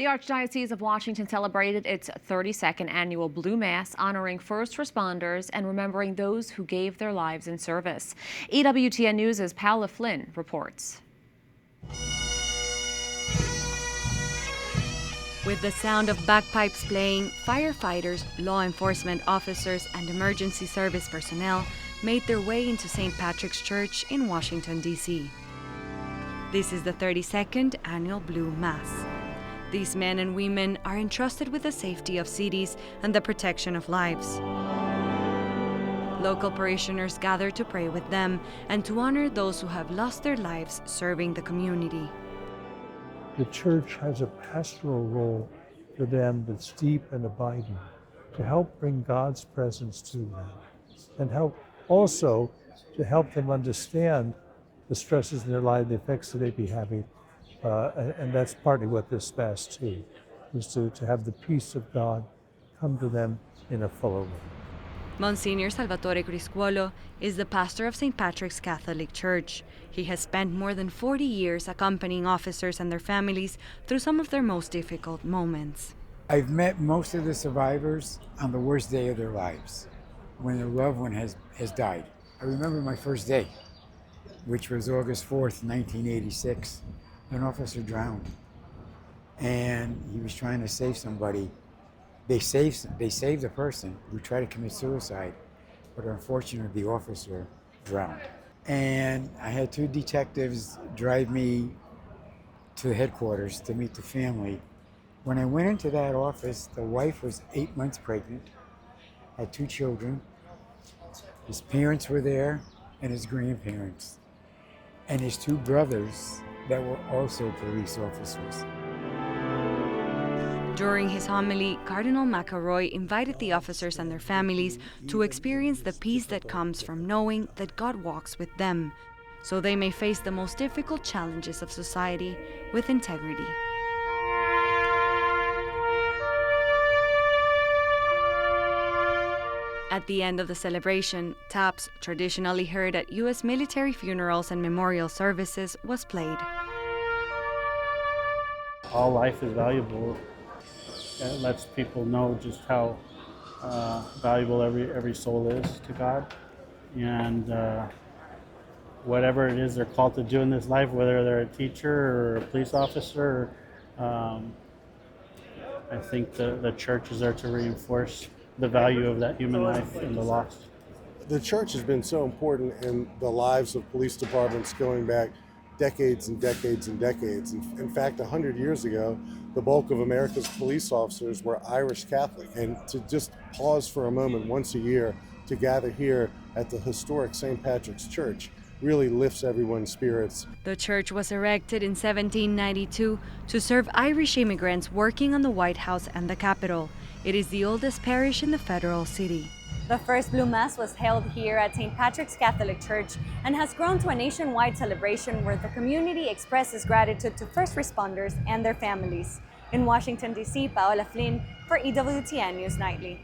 The Archdiocese of Washington celebrated its 32nd annual Blue Mass, honoring first responders and remembering those who gave their lives in service. EWTN News' Paola Flynn reports. With the sound of bagpipes playing, firefighters, law enforcement officers, and emergency service personnel made their way into St. Patrick's Church in Washington, D.C. This is the 32nd annual Blue Mass. These men and women are entrusted with the safety of cities and the protection of lives. Local parishioners gather to pray with them and to honor those who have lost their lives serving the community. The church has a pastoral role for them that's deep and abiding, to help bring God's presence to them and help them understand the stresses in their life, the effects that they be having. And that's partly what this Mass too, is to have the peace of God come to them in a fuller way. Monsignor Salvatore Criscuolo is the pastor of St. Patrick's Catholic Church. He has spent more than 40 years accompanying officers and their families through some of their most difficult moments. I've met most of the survivors on the worst day of their lives, when their loved one has died. I remember my first day, which was August 4th, 1986. An officer drowned, and he was trying to save somebody. They saved the person who tried to commit suicide, but unfortunately the officer drowned. And I had two detectives drive me to headquarters to meet the family. When I went into that office, the wife was 8 months pregnant, had 2 children. His parents were there, and his grandparents, and his 2 brothers that were also police officers. During his homily, Cardinal McElroy invited the officers and their families to experience the peace that comes from knowing that God walks with them, so they may face the most difficult challenges of society with integrity. At the end of the celebration, taps, traditionally heard at U.S. military funerals and memorial services, was played. All life is valuable. It lets people know just how valuable every soul is to God. And whatever it is they're called to do in this life, whether they're a teacher or a police officer, I think the church is there to reinforce the value of that human life and the loss. The church has been so important in the lives of police departments going back decades and decades and decades. In fact, 100 years ago, the bulk of America's police officers were Irish Catholic. And to just pause for a moment once a year to gather here at the historic St. Patrick's Church really lifts everyone's spirits. The church was erected in 1792 to serve Irish immigrants working on the White House and the Capitol. It is the oldest parish in the federal city. The first Blue Mass was held here at St. Patrick's Catholic Church and has grown to a nationwide celebration where the community expresses gratitude to first responders and their families. In Washington, D.C., Paola Flynn for EWTN News Nightly.